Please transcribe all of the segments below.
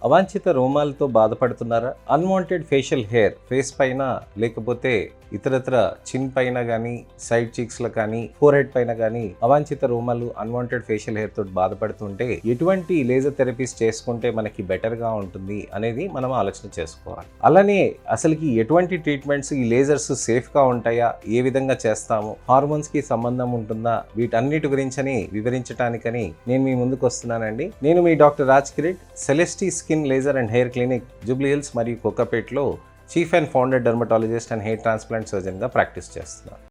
అవాంఛిత రోమాలతో బాధపడుతున్నారా? Unwanted facial hair face పైన లేకపోతే ఇతరత్ర చిన్ పైన కానీ సైడ్ చీక్స్లో కానీ ఫోర్ హెడ్ పైన కానీ అవాంఛిత రోమాలు అన్వాంటెడ్ ఫేషియల్ హెయిర్ తోటి బాధపడుతుంటే ఎటువంటి లేజర్ థెరపీస్ చేసుకుంటే మనకి బెటర్గా ఉంటుంది అనేది మనం ఆలోచన చేసుకోవాలి. అలానే అసలుకి ఎటువంటి ట్రీట్మెంట్స్ ఈ లేజర్స్ సేఫ్గా ఉంటాయా, ఏ విధంగా చేస్తాము, హార్మోన్స్కి సంబంధం ఉంటుందా, వీటన్నిటి గురించని వివరించడానికని నేను మీ ముందుకు వస్తున్నానండి. నేను మీ doctor Raj Kirit, Celestee skin laser and hair clinic, Jubilee Hills మరియు కోకాపేట్లో chief and founder dermatologist and hair transplant సర్జన్గా ప్రాక్టీస్ చేస్తున్నాను.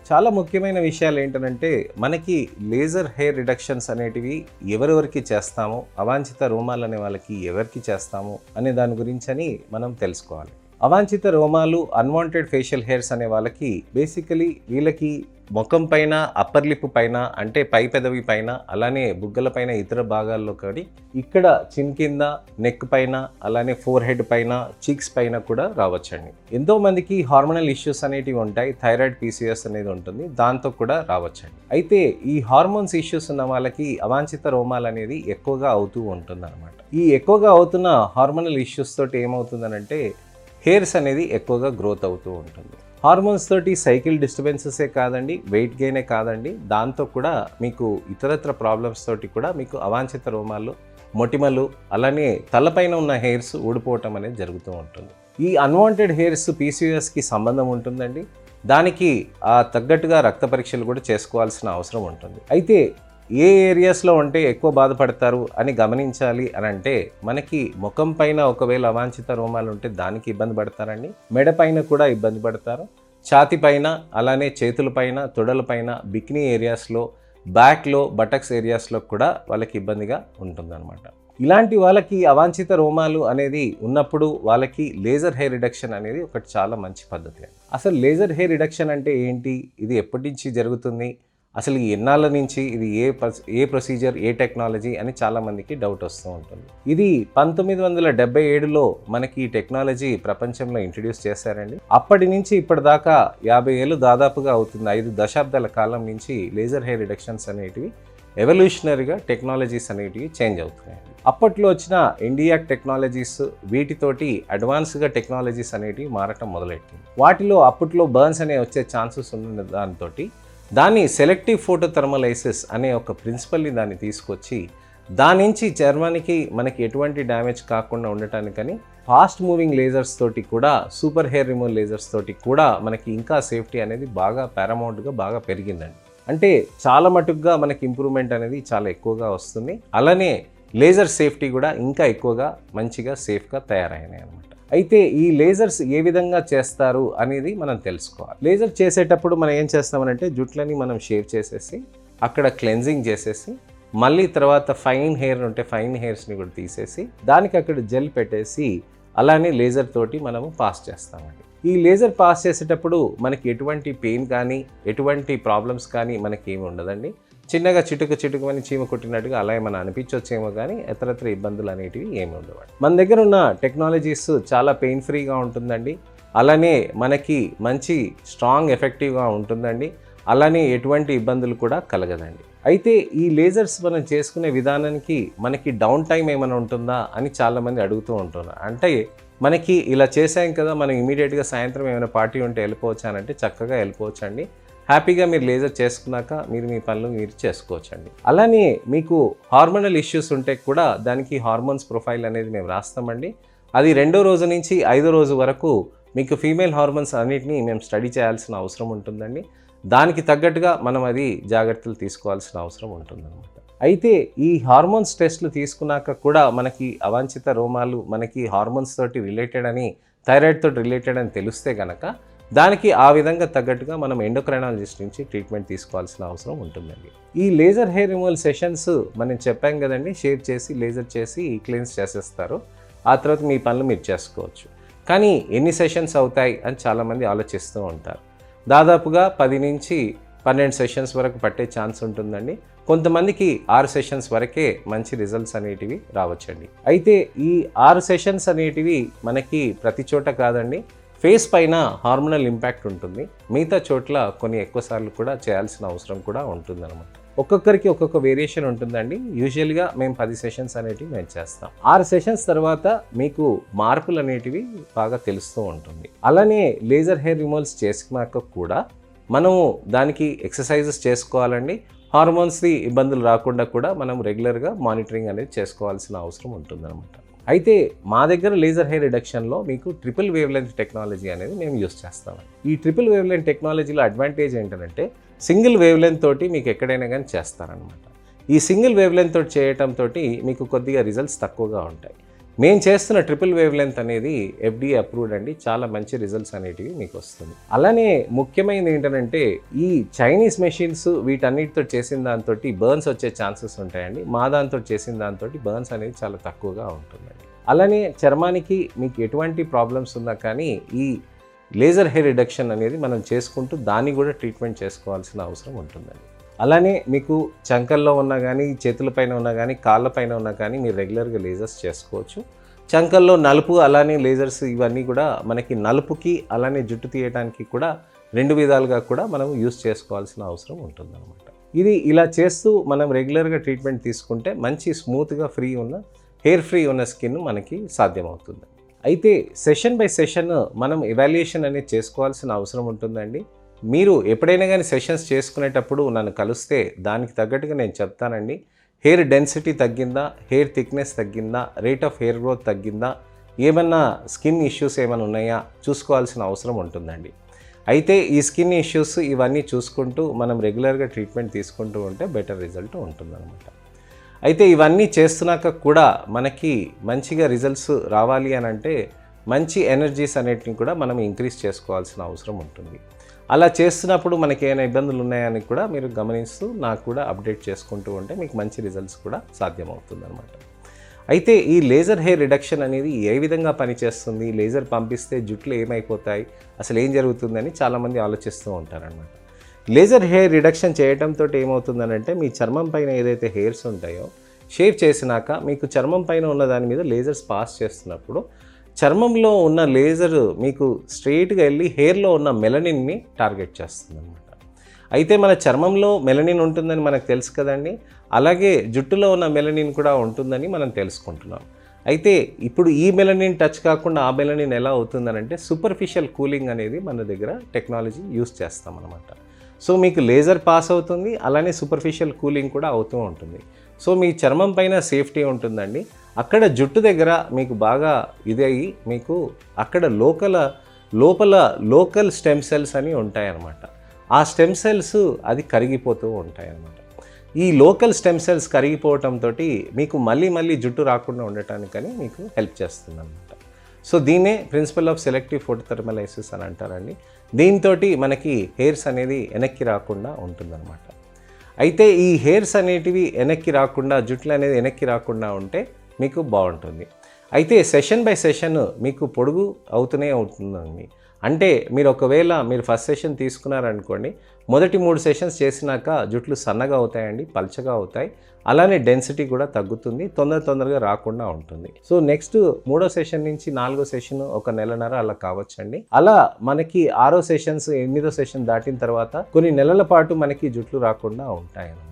చాలా ముఖ్యమైన విషయాలు ఏంటంటే మనకి లేజర్ హెయిర్ రిడక్షన్స్ అనేటివి ఎవరెవరికి చేస్తాము, అవాంఛిత రోమాలు అనే వాళ్ళకి ఎవరికి చేస్తాము అనే దాని గురించి మనం తెలుసుకోవాలి. అవాంఛిత రోమాలు అన్వాంటెడ్ ఫేషియల్ హెయిర్స్ అనే వాళ్ళకి బేసికలీ వీళ్ళకి ముఖం పైన, అప్పర్ లిప్ పైన అంటే పై పెదవి పైన, అలానే బుగ్గల పైన ఇతర భాగాల్లో కానీ ఇక్కడ చిన్ కింద, నెక్ పైన, అలానే ఫోర్ హెడ్ పైన, చీక్స్ పైన కూడా రావచ్చండి. ఎంతో మందికి హార్మోనల్ ఇష్యూస్ అనేటివి ఉంటాయి, థైరాయిడ్ PCOS అనేది ఉంటుంది, దాంతో కూడా రావచ్చండి. అయితే ఈ హార్మోన్స్ ఇష్యూస్ ఉన్న వాళ్ళకి అవాంఛిత రోమాలు అనేది ఎక్కువగా అవుతూ ఉంటుంది అనమాట. ఈ ఎక్కువగా అవుతున్న హార్మోనల్ ఇష్యూస్ తోటి ఏమవుతుందనంటే హెయిర్స్ అనేది ఎక్కువగా గ్రోత్ అవుతూ ఉంటుంది. హార్మోన్స్ తోటి సైకిల్ డిస్టర్బెన్సెసే కాదండి, వెయిట్ గెయినే కాదండి, దాంతో కూడా మీకు ఇతరత్ర ప్రాబ్లమ్స్ తోటి కూడా మీకు అవాంఛిత రోమాలు, మొటిమలు, అలానే తలపైన ఉన్న హెయిర్స్ ఊడిపోవటం అనేది జరుగుతూ ఉంటుంది. ఈ అన్వాంటెడ్ హెయిర్స్ PCOSకి సంబంధం ఉంటుందండి. దానికి తగ్గట్టుగా రక్త పరీక్షలు కూడా చేసుకోవాల్సిన అవసరం ఉంటుంది. అయితే ఏ ఏరియాస్లో ఉంటే ఎక్కువ బాధపడతారు అని గమనించాలి అని అంటే మనకి ముఖం పైన ఒకవేళ అవాంఛిత రోమాలు ఉంటే దానికి ఇబ్బంది పడతారండి, మెడ పైన కూడా ఇబ్బంది పడతారు, ఛాతి పైన, అలానే చేతుల పైన, తొడల పైన, బికినీ ఏరియాస్లో, బ్యాక్లో, బటక్స్ ఏరియాస్లో కూడా వాళ్ళకి ఇబ్బందిగా ఉంటుందన్నమాట. ఇలాంటి వాళ్ళకి అవాంఛిత రోమాలు అనేది ఉన్నప్పుడు వాళ్ళకి లేజర్ హెయిర్ రిడక్షన్ అనేది ఒకటి చాలా మంచి పద్ధతి. అసలు లేజర్ హెయిర్ రిడక్షన్ అంటే ఏంటి, ఇది ఎప్పటి నుంచి జరుగుతుంది, అసలు ఎన్నాళ్ళ నుంచి ఇది ఏ ప్రొసీజర్, ఏ టెక్నాలజీ అని చాలామందికి డౌట్ వస్తూ ఉంటుంది. ఇది 1977లో మనకి ఈ టెక్నాలజీ ప్రపంచంలో ఇంట్రడ్యూస్ చేశారండి. అప్పటి నుంచి ఇప్పటిదాకా 50 ఏళ్ళు దాదాపుగా అవుతుంది. 5 దశాబ్దాల కాలం నుంచి లేజర్ హెయిర్ రిడక్షన్స్ అనేటివి ఎవల్యూషనరీగా టెక్నాలజీస్ అనేటివి చేంజ్ అవుతున్నాయండి. అప్పట్లో వచ్చిన ఇండియాక్ టెక్నాలజీస్ వీటితోటి అడ్వాన్స్గా టెక్నాలజీస్ అనేటివి మారటం మొదలెట్టింది. వాటిలో అప్పట్లో బర్న్స్ అనే వచ్చే ఛాన్సెస్ ఉన్న దాంతో దాన్ని సెలెక్టివ్ ఫోటోథర్మలైసిస్ అనే ఒక ప్రిన్సిపల్ని దాన్ని తీసుకొచ్చి దాని నుంచి చర్మానికి మనకి ఎటువంటి డ్యామేజ్ కాకుండా ఉండటానికని ఫాస్ట్ మూవింగ్ లేజర్స్ తోటి కూడా, సూపర్ హెయిర్ రిమూవల్ లేజర్స్ తోటి కూడా మనకి ఇంకా సేఫ్టీ అనేది బాగా పారామౌంట్గా బాగా పెరిగిందండి. అంటే చాలా మటుకుగా మనకి ఇంప్రూవ్మెంట్ అనేది చాలా ఎక్కువగా వస్తుంది. అలానే లేజర్ సేఫ్టీ కూడా ఇంకా ఎక్కువగా మంచిగా సేఫ్గా తయారైనాయి అన్నమాట. అయితే ఈ లేజర్స్ ఏ విధంగా చేస్తారు అనేది మనం తెలుసుకోవాలి. లేజర్ చేసేటప్పుడు మనం ఏం చేస్తామనంటే జుట్లని మనం షేవ్ చేసేసి అక్కడ క్లెన్జింగ్ చేసేసి మళ్ళీ తర్వాత ఫైన్ హెయిర్ ఉంటే ఫైన్ హెయిర్స్ని కూడా తీసేసి దానికి అక్కడ జెల్ పెట్టేసి అలానే లేజర్ తోటి మనము పాస్ చేస్తామండి. ఈ లేజర్ పాస్ చేసేటప్పుడు మనకి ఎటువంటి పెయిన్ కానీ ఎటువంటి ప్రాబ్లమ్స్ కానీ మనకి ఏమి ఉండదండి. చిన్నగా చిటుకమని చీమ కొట్టినట్టుగా అలా ఏమైనా అనిపించవచ్చేమో కానీ ఇతరత్ర ఇబ్బందులు అనేటివి ఏమి ఉండవు. మన దగ్గర ఉన్న టెక్నాలజీస్ చాలా పెయిన్ ఫ్రీగా ఉంటుందండి. అలానే మనకి మంచి స్ట్రాంగ్ ఎఫెక్టివ్గా ఉంటుందండి. అలానే ఎటువంటి ఇబ్బందులు కూడా కలగదండి. అయితే ఈ లేజర్స్ మనం చేసుకునే విధానానికి మనకి డౌన్ టైం ఏమైనా ఉంటుందా అని చాలామంది అడుగుతూ ఉంటున్నారు. అంటే మనకి ఇలా చేసాం కదా, మనం ఇమీడియట్గా సాయంత్రం ఏమైనా పార్టీ ఉంటే వెళ్ళిపోవచ్చా అంటే చక్కగా వెళ్ళిపోవచ్చండి. హ్యాపీగా మీరు లేజర్ చేసుకున్నాక మీ పనులు మీరు చేసుకోవచ్చండి. అలానే మీకు హార్మోనల్ ఇష్యూస్ ఉంటే కూడా దానికి హార్మోన్స్ ప్రొఫైల్ అనేది మేము రాస్తామండి. అది 2వ రోజు నుంచి 5వ రోజు వరకు మీకు ఫీమేల్ హార్మోన్స్ అన్నిటినీ మేము స్టడీ చేయాల్సిన అవసరం ఉంటుందండి. దానికి తగ్గట్టుగా మనం అది జాగ్రత్తలు తీసుకోవాల్సిన అవసరం ఉంటుందన్నమాట. అయితే ఈ హార్మోన్స్ టెస్ట్లు తీసుకున్నాక కూడా మనకి అవాంఛిత రోమాలు మనకి హార్మోన్స్ తోటి రిలేటెడ్ అని, థైరాయిడ్ తోటి రిలేటెడ్ అని తెలిస్తే కనుక దానికి ఆ విధంగా తగ్గట్టుగా మనం ఎండోక్రైనాలజిస్ట్ నుంచి ట్రీట్మెంట్ తీసుకోవాల్సిన అవసరం ఉంటుందండి. ఈ లేజర్ హెయిర్ రిమూవల్ సెషన్స్ మనం చెప్పాం కదండి, షేవ్ చేసి లేజర్ చేసి క్లీన్స్ చేసేస్తారు. ఆ తర్వాత మీ పనులు మీరు చేసుకోవచ్చు. కానీ ఎన్ని సెషన్స్ అవుతాయి అని చాలామంది ఆలోచిస్తూ ఉంటారు. దాదాపుగా 10 నుంచి 12 సెషన్స్ వరకు పట్టే ఛాన్స్ ఉంటుందండి. కొంతమందికి 6 సెషన్స్ వరకే మంచి రిజల్ట్స్ అనేటివి రావచ్చండి. అయితే ఈ 6 సెషన్స్ అనేటివి మనకి ప్రతి చోట కాదండి, ఫేస్ పైన హార్మోనల్ ఇంపాక్ట్ ఉంటుంది, మిగతా చోట్ల కొన్ని ఎక్కువ సార్లు కూడా చేయాల్సిన అవసరం కూడా ఉంటుందన్నమాట. ఒక్కొక్కరికి ఒక్కొక్క వేరియేషన్ ఉంటుందండి. యూజువల్గా మేము 10 సెషన్స్ అనేటివి మేము చేస్తాం. 6 సెషన్స్ తర్వాత మీకు మార్పులు అనేటివి బాగా తెలుస్తూ ఉంటుంది. అలానే లేజర్ హెయిర్ రిమూవల్స్ చేసుకున్నాక కూడా మనము దానికి ఎక్సర్సైజెస్ చేసుకోవాలండి. హార్మోన్స్ది ఇబ్బందులు రాకుండా కూడా మనం రెగ్యులర్గా మానిటరింగ్ అనేది చేసుకోవాల్సిన అవసరం ఉంటుందన్నమాట. అయితే మా దగ్గర లేజర్ హెయిర్ రిడక్షన్లో మీకు ట్రిపుల్ వేవ్ లెంత్ టెక్నాలజీ అనేది మేము యూస్ చేస్తామండి. ఈ ట్రిపుల్ వేవ్ లెంత్ టెక్నాలజీలో అడ్వాంటేజ్ ఏంటంటే సింగిల్ వేవ్ లెంత్ తోటి మీకు ఎక్కడైనా కానీ చేస్తారనమాట. ఈ సింగిల్ వేవ్ లెంత్ తోటి చేయటంతో మీకు కొద్దిగా రిజల్ట్స్ తక్కువగా ఉంటాయి. మేము చేస్తున్న ట్రిపుల్ వేవ్ లెంత్ అనేది FDA అప్రూవ్డ్ అండి. చాలా మంచి రిజల్ట్స్ అనేటివి మీకు వస్తుంది. అలానే ముఖ్యమైనది ఏంటంటే ఈ చైనీస్ మెషిన్స్ వీటన్నిటితో చేసిన దాంతో బర్న్స్ వచ్చే ఛాన్సెస్ ఉంటాయండి. మా దాంతో చేసిన దాంతో బర్న్స్ అనేది చాలా తక్కువగా ఉంటుందండి. అలానే చర్మానికి మీకు ఎటువంటి ప్రాబ్లమ్స్ ఉన్నా కానీ ఈ లేజర్ హెయిర్ రిడక్షన్ అనేది మనం చేసుకుంటూ దాన్ని కూడా ట్రీట్మెంట్ చేసుకోవాల్సిన అవసరం ఉంటుందండి. అలానే మీకు చంకల్లో ఉన్నా కానీ, చేతులపైన ఉన్నా కానీ, కాళ్ళపైన ఉన్నా కానీ మీరు రెగ్యులర్గా లేజర్స్ చేసుకోవచ్చు. చంకల్లో నలుపు అలానే లేజర్స్ ఇవన్నీ కూడా మనకి నలుపుకి అలానే జుట్టు తీయడానికి కూడా 2 విధాలుగా కూడా మనం యూస్ చేసుకోవాల్సిన అవసరం ఉంటుందన్నమాట. ఇది ఇలా చేస్తూ మనం రెగ్యులర్గా ట్రీట్మెంట్ తీసుకుంటే మంచి స్మూత్గా హెయిర్ ఫ్రీ ఉన్న స్కిన్ మనకి సాధ్యమవుతుంది. అయితే సెషన్ బై సెషన్ మనం ఎవాల్యుయేషన్ అనేది చేసుకోవాల్సిన అవసరం ఉంటుందండి. మీరు ఎప్పుడైనా కానీ సెషన్స్ చేసుకునేటప్పుడు నన్ను కలిస్తే దానికి తగ్గట్టుగా నేను చెప్తానండి. హెయిర్ డెన్సిటీ తగ్గిందా, హెయిర్ థిక్నెస్ తగ్గిందా, రేట్ ఆఫ్ హెయిర్ గ్రోత్ తగ్గిందా, ఏమన్నా స్కిన్ ఇష్యూస్ ఏమైనా ఉన్నాయా చూసుకోవాల్సిన అవసరం ఉంటుందండి. అయితే ఈ స్కిన్ ఇష్యూస్ ఇవన్నీ చూసుకుంటూ మనం రెగ్యులర్గా ట్రీట్మెంట్ తీసుకుంటూ ఉంటే బెటర్ రిజల్ట్ ఉంటుందన్నమాట. అయితే ఇవన్నీ చేస్తున్నాక కూడా మనకి మంచిగా రిజల్ట్స్ రావాలి అని అంటే మంచి ఎనర్జీస్ అనేటిని కూడా మనం ఇంక్రీజ్ చేసుకోవాల్సిన అవసరం ఉంటుంది. అలా చేస్తున్నప్పుడు మనకి ఏమైనా ఇబ్బందులు ఉన్నాయని కూడా మీరు గమనిస్తూ నాకు కూడా అప్డేట్ చేసుకుంటూ ఉంటే మీకు మంచి రిజల్ట్స్ కూడా సాధ్యమవుతుంది అనమాట. అయితే ఈ లేజర్ హెయిర్ రిడక్షన్ అనేది ఏ విధంగా పనిచేస్తుంది, లేజర్ పంపిస్తే జుట్లు ఏమైపోతాయి, అసలు ఏం జరుగుతుందని చాలామంది ఆలోచిస్తూ ఉంటారనమాట. లేజర్ హెయిర్ రిడక్షన్ చేయడంతో ఏమవుతుందనంటే మీ చర్మం పైన ఏదైతే హెయిర్స్ ఉంటాయో షేవ్ చేసినాక మీకు చర్మం పైన ఉన్న దాని మీద లేజర్స్ పాస్ చేస్తున్నప్పుడు చర్మంలో ఉన్న లేజర్ మీకు స్ట్రెయిట్గా వెళ్ళి హెయిర్లో ఉన్న మెలనిన్ని టార్గెట్ చేస్తుంది అనమాట. అయితే మన చర్మంలో మెలనిన్ ఉంటుందని మనకు తెలుసు కదండి, అలాగే జుట్టులో ఉన్న మెలనిన్ కూడా ఉంటుందని మనం తెలుసుకుంటున్నాం. అయితే ఇప్పుడు ఈ మెలనిన్ టచ్ కాకుండా ఆ మెలనిన్ ఎలా అవుతుందనంటే సూపర్ఫిషియల్ కూలింగ్ అనేది మన దగ్గర టెక్నాలజీ యూస్ చేస్తాం అనమాట. సో మీకు లేజర్ పాస్ అవుతుంది, అలానే సూపర్ఫిషియల్ కూలింగ్ కూడా అవుతూ ఉంటుంది. సో మీ చర్మం పైన సేఫ్టీ ఉంటుందండి. అక్కడ జుట్టు దగ్గర మీకు బాగా ఇదయ్యి మీకు అక్కడ లోపల లోకల్ స్టెమ్ సెల్స్ అని ఉంటాయన్నమాట. ఆ స్టెమ్ సెల్స్ అది కరిగిపోతూ ఉంటాయన్నమాట. ఈ లోకల్ స్టెమ్ సెల్స్ కరిగిపోవటంతో మీకు మళ్ళీ జుట్టు రాకుండా ఉండటానికని మీకు హెల్ప్ చేస్తుంది అన్నమాట. సో దీన్నే ప్రిన్సిపల్ ఆఫ్ సెలెక్టివ్ ఫోటోథర్మలైసిస్ అని అంటారండి. దీంతో మనకి హెయిర్స్ అనేది వెనక్కి రాకుండా ఉంటుందన్నమాట. అయితే ఈ హెయిర్స్ అనేటివి వెనక్కి రాకుండా, జుట్లు అనేది వెనక్కి రాకుండా ఉంటే మీకు బాగుంటుంది. అయితే సెషన్ బై సెషన్ మీకు పొడుగు అవుతూనే అవుతుందండి. అంటే మీరు ఫస్ట్ సెషన్ తీసుకున్నారనుకోండి, మొదటి 3 సెషన్స్ చేసినాక జుట్లు సన్నగా అవుతాయండి, పల్చగా అవుతాయి. అలానే డెన్సిటీ కూడా తగ్గుతుంది, తొందరగా రాకుండా ఉంటుంది. సో నెక్స్ట్ 3వ సెషన్ నుంచి 4వ సెషన్ ఒక నెలన్నర అలా కావచ్చండి. అలా మనకి 6వ సెషన్స్ 8వ సెషన్ దాటిన తర్వాత కొన్ని నెలల పాటు మనకి జుట్లు రాకుండా ఉంటాయి అన్నమాట.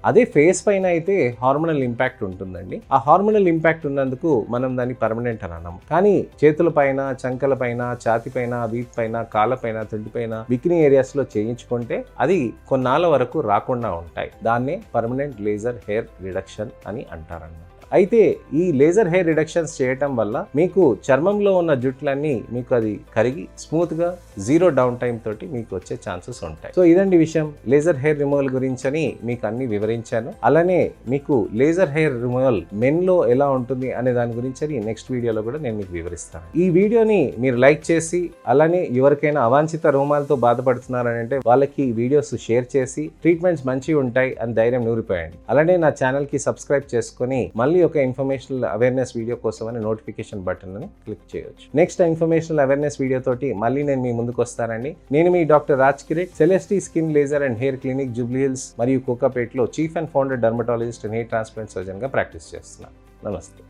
అదే ఫేస్ పైన అయితే హార్మోనల్ ఇంపాక్ట్ ఉంటుందండి. ఆ హార్మోనల్ ఇంపాక్ట్ ఉన్నందుకు మనం దాన్ని పర్మనెంట్ అని అన్నాం. కానీ చేతుల పైన, చంకల పైన, ఛాతి పైన, వీప్ పైన, కాళ్ళ పైన, తుంటి పైన, బికినీ ఏరియాస్లో చేయించుకుంటే అది కొన్నాళ్ళ వరకు రాకుండా ఉంటాయి. దాన్నే పర్మనెంట్ లేజర్ హెయిర్ రిడక్షన్ అని అంటారన్నమాట. అయితే ఈ లేజర్ హెయిర్ రిడక్షన్స్ చేయటం వల్ల మీకు చర్మంలో ఉన్న జుట్లన్నీ మీకు అది కరిగి స్మూత్గా 0 డౌన్ టైం తోటి మీకు వచ్చే ఛాన్సెస్ ఉంటాయి. సో ఇదండి విషయం. లేజర్ హెయిర్ రిమూవల్ గురించి మీకు అన్ని వివరించాను. అలానే మీకు లేజర్ హెయిర్ రిమూవల్ మెన్లో ఎలా ఉంటుంది అనే దాని గురించి నెక్స్ట్ వీడియోలో కూడా నేను మీకు వివరిస్తాను. ఈ వీడియోని మీరు లైక్ చేసి, అలానే ఎవరికైనా అవాంఛిత రోమాలతో బాధపడుతున్నారని అంటే వాళ్ళకి వీడియోస్ షేర్ చేసి ట్రీట్మెంట్స్ మంచిగా ఉంటాయి అని ధైర్యం నూరిపోయండి. అలానే నా ఛానల్కి సబ్స్క్రైబ్ చేసుకొని మళ్ళీ ఒక ఇన్ఫర్మేషనల్ అవేర్నెస్ వీడియో కోసం అని నోటిఫికేషన్ బటన్ అని క్లిక్ చేయొచ్చు. నెక్స్ట్ ఇన్ఫర్మేషనల్ అవేర్నెస్ వీడియో తోటి మళ్ళీ నేను మీ ముందుకు వస్తానండి. నేను మీ doctor Raj Kirit, Celestee skin laser and hair clinic, Jubilee Hills మరియు కోకాపేట్లో chief and founder dermatologist and hair transplant surgeon గా ప్రాక్టీస్ చేస్తున్నాను. నమస్తే.